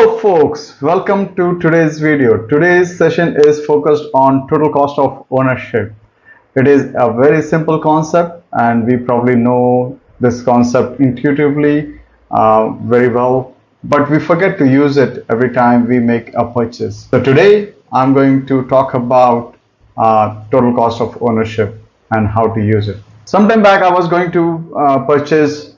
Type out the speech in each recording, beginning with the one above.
Hello folks, welcome to today's video. Today's session is focused on total cost of ownership. It is a very simple concept and we probably know this concept intuitively very well, but we forget to use it every time we make a purchase. So today I'm going to talk about total cost of ownership and how to use it. Sometime back I was going to purchase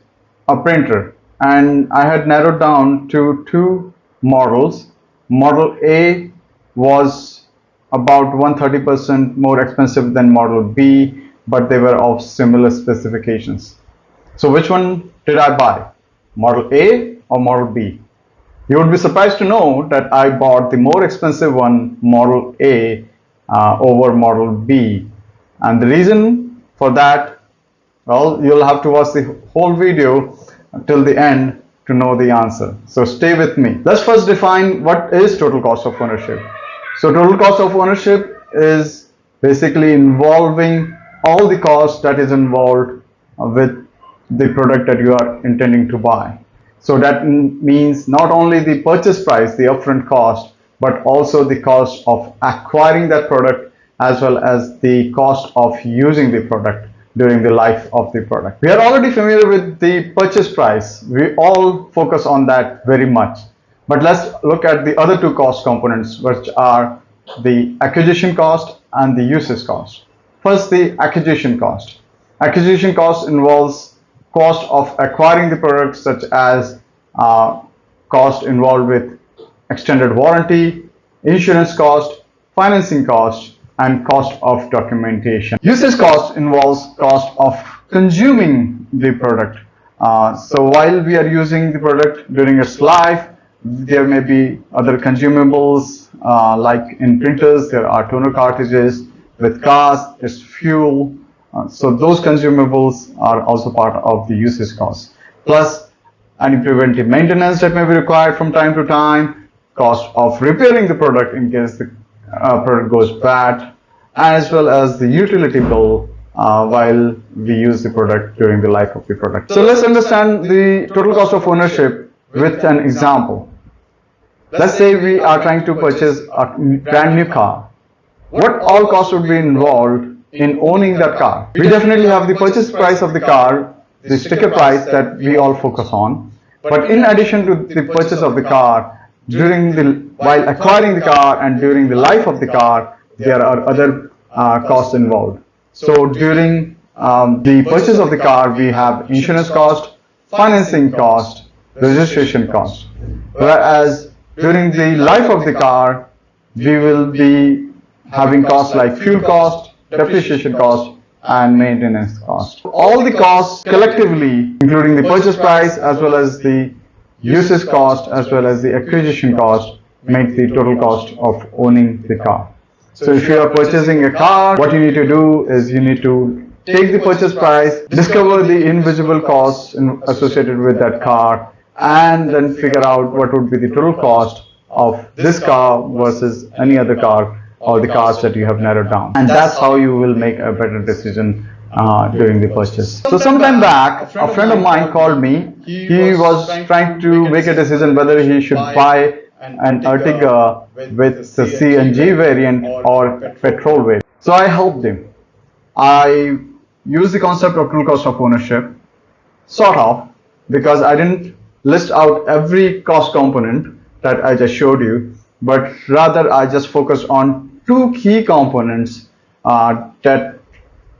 a printer and I had narrowed down to two models. Model A was about 130% more expensive than Model B, but they were of similar specifications. So which one did I buy? Model A or Model B? You would be surprised to know that I bought the more expensive one, Model A, over Model B. And the reason for that, well, you'll have to watch the whole video till the end to know the answer. So stay with me. Let's first define what is total cost of ownership. So total cost of ownership is basically involving all the costs that is involved with the product that you are intending to buy. So that means not only the purchase price, the upfront cost, but also the cost of acquiring that product as well as the cost of using the product during the life of the product. We are already familiar with the purchase price. We all focus on that very much. But let's look at the other two cost components, which are the acquisition cost and the usage cost. First, the acquisition cost. Acquisition cost involves cost of acquiring the product, such as cost involved with extended warranty, insurance cost, financing cost, and cost of documentation. Usage cost involves cost of consuming the product. So while we are using the product during its life, there may be other consumables, like in printers, there are toner cartridges. With cars, it's fuel. So those consumables are also part of the usage cost. Plus, any preventive maintenance that may be required from time to time, cost of repairing the product in case the product goes bad, as well as the utility bill while we use the product during the life of the product. So let's understand the total cost of ownership with an example. Let's say we are trying to purchase a brand new car. What all costs would be involved in owning that car? We definitely have the purchase price of the car, the sticker price that we all focus on. But in addition to the purchase of the car, while acquiring the car and during the life of the car, there are other costs involved. So during the purchase of the car, we have insurance cost, financing cost, registration cost. Whereas during the life of the car, we will be having costs like fuel cost, depreciation cost, and maintenance cost. All the costs collectively, including the purchase price as well as the usage cost as well as the acquisition cost, make the total cost of owning the car. So if you are purchasing a car, what you need to do is you need to take the purchase price, discover the invisible costs associated with that car, and then figure out what would be the total cost of this car versus any other car or the cars that you have narrowed down. And that's how you will make a better decision during the purchase. So sometime back, a friend of mine called me. He was trying to make a decision whether he should buy an Ertiga with the CNG variant or petrol variant. So I helped him. I used the concept of total cost of ownership, sort of, because I didn't list out every cost component that I just showed you, but rather I just focused on two key components that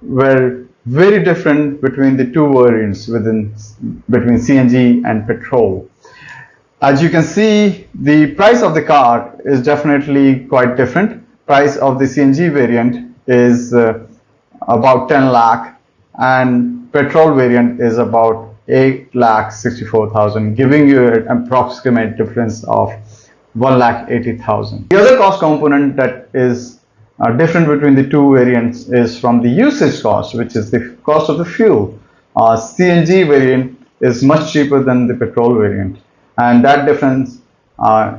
were very different between the two variants between CNG and petrol. As you can see, the price of the car is definitely quite different. Price of the CNG variant is about 10 lakh and petrol variant is about 8,64,000, giving you an approximate difference of 1,80,000. The other cost component that is different between the two variants is from the usage cost, which is the cost of the fuel. CNG variant is much cheaper than the petrol variant, and that difference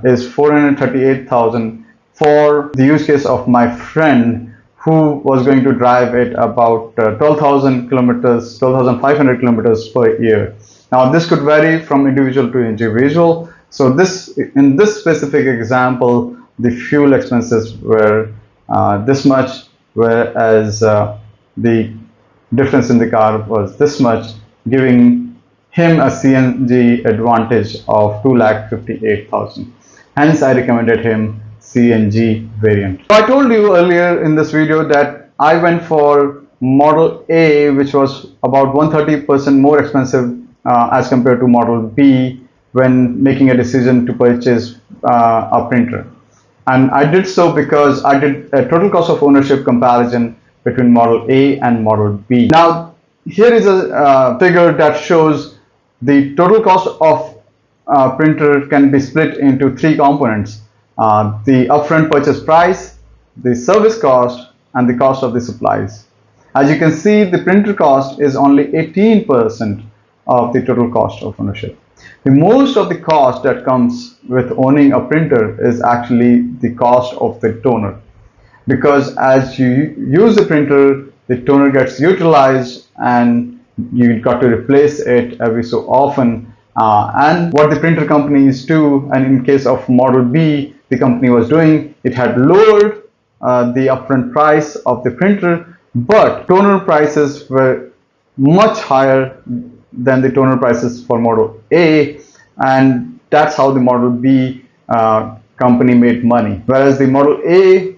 is 438,000 for the use case of my friend who was going to drive it about 12,000 kilometers, 12,500 kilometers per year. Now this could vary from individual to individual, So in this specific example, the fuel expenses were this much, whereas the difference in the car was this much, giving him a CNG advantage of 2,58,000. Hence, I recommended him CNG variant. So I told you earlier in this video that I went for Model A, which was about 130% more expensive as compared to Model B when making a decision to purchase a printer. And I did so because I did a total cost of ownership comparison between Model A and Model B. Now, here is a figure that shows the total cost of printer can be split into three components: the upfront purchase price, the service cost, and the cost of the supplies. As you can see, the printer cost is only 18% of the total cost of ownership. The most of the cost that comes with owning a printer is actually the cost of the toner, because as you use the printer, the toner gets utilized and you got to replace it every so often. And what the printer companies do, and in case of Model B, the company was doing, it had lowered the upfront price of the printer, but toner prices were much higher than the toner prices for Model A, and that's how the Model B company made money. Whereas the Model A,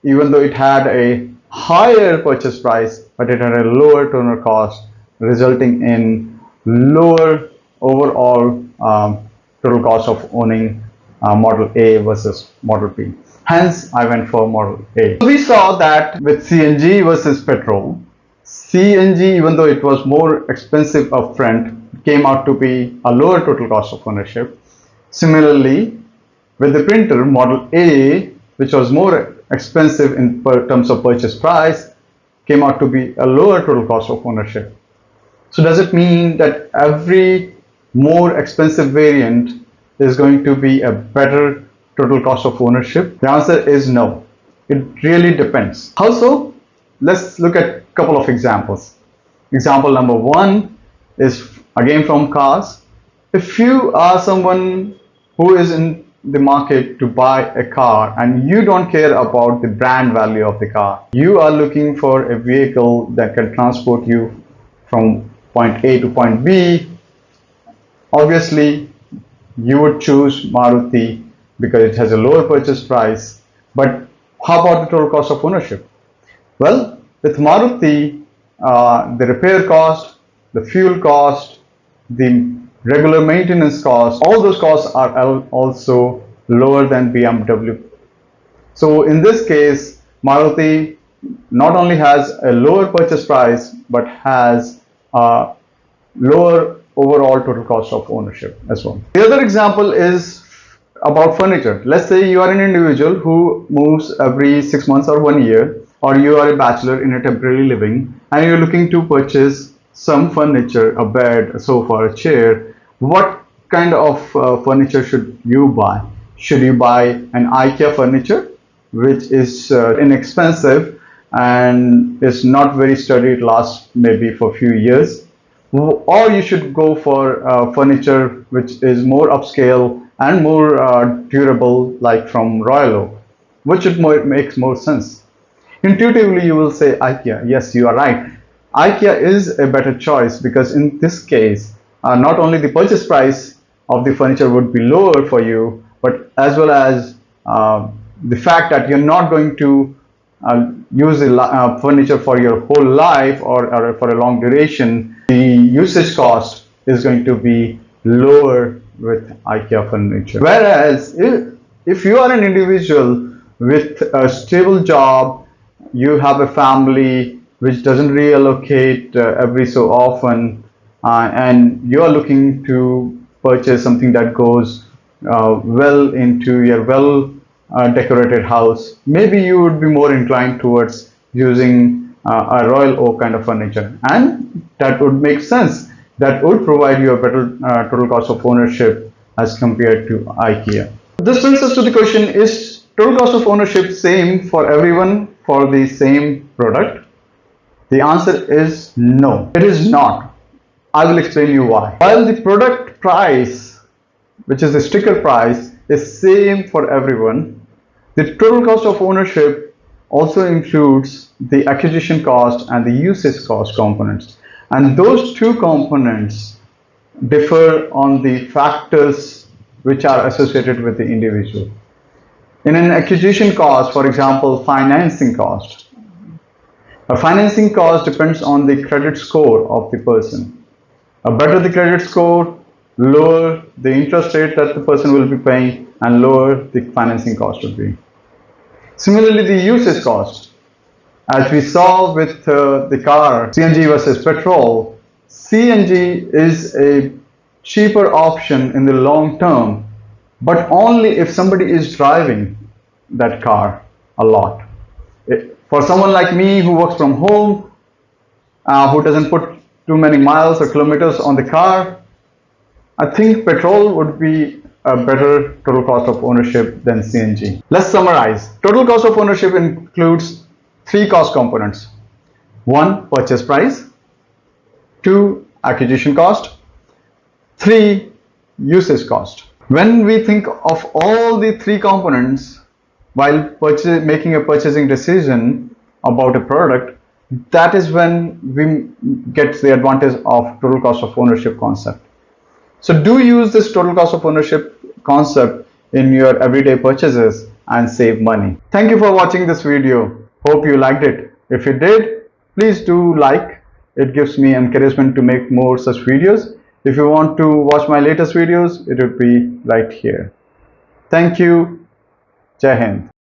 even though it had a higher purchase price, but it had a lower toner cost, resulting in lower overall total cost of owning Model A versus Model B. Hence, I went for Model A. So we saw that with CNG versus petrol, CNG, even though it was more expensive upfront, came out to be a lower total cost of ownership. Similarly, with the printer, Model A, which was more expensive in terms of purchase price, came out to be a lower total cost of ownership. So does it mean that every more expensive variant is going to be a better total cost of ownership? The answer is no. It really depends. How so? Let's look at a couple of examples. Example number one is again from cars. If you are someone who is in the market to buy a car and you don't care about the brand value of the car, you are looking for a vehicle that can transport you from point A to point B, obviously you would choose Maruti because it has a lower purchase price. But how about the total cost of ownership? Well, with Maruti, the repair cost, the fuel cost, the regular maintenance cost, all those costs are also lower than BMW. So in this case, Maruti not only has a lower purchase price, but has a lower overall total cost of ownership as well. The other example is about furniture. Let's say you are an individual who moves every 6 months or 1 year, or you are a bachelor in a temporary living and you're looking to purchase some furniture, a bed, a sofa, a chair. What kind of furniture should you buy? Should you buy an IKEA furniture, which is inexpensive and is not very sturdy, it lasts maybe for a few years? Or you should go for furniture which is more upscale and more durable, like from Royal Oak, which makes more sense. Intuitively, you will say IKEA. Yes, you are right. IKEA is a better choice because in this case, not only the purchase price of the furniture would be lower for you, but as well as the fact that you're not going to use the furniture for your whole life or for a long duration. The usage cost is going to be lower with IKEA furniture. Whereas if you are an individual with a stable job, you have a family which doesn't reallocate every so often, and you are looking to purchase something that goes well into your decorated house, maybe you would be more inclined towards using a Royal Oak kind of furniture, and that would make sense. That would provide you a better total cost of ownership as compared to IKEA. This brings us to the question: is total cost of ownership same for everyone for the same product? The answer is no, it is not. I will explain you why. While the product price which is the sticker price, is same for everyone. The total cost of ownership also includes the acquisition cost and the usage cost components. And those two components differ on the factors which are associated with the individual. In an acquisition cost, for example, financing cost, a financing cost depends on the credit score of the person. A better the credit score, lower the interest rate that the person will be paying and lower the financing cost will be. Similarly, the usage cost. As we saw with the car, CNG versus petrol, CNG is a cheaper option in the long term, but only if somebody is driving that car a lot. For someone like me who works from home, who doesn't put too many miles or kilometers on the car, I think petrol would be a better total cost of ownership than CNG. Let's summarize. Total cost of ownership includes three cost components. 1. Purchase price. 2. Acquisition cost. 3. Usage cost. When we think of all the three components while making a purchasing decision about a product, that is when we get the advantage of total cost of ownership concept. So do use this total cost of ownership concept in your everyday purchases and save money. Thank you for watching this video. Hope you liked it. If you did, please do like. It gives me encouragement to make more such videos. If you want to watch my latest videos, it will be right here. Thank you. Jai Hind.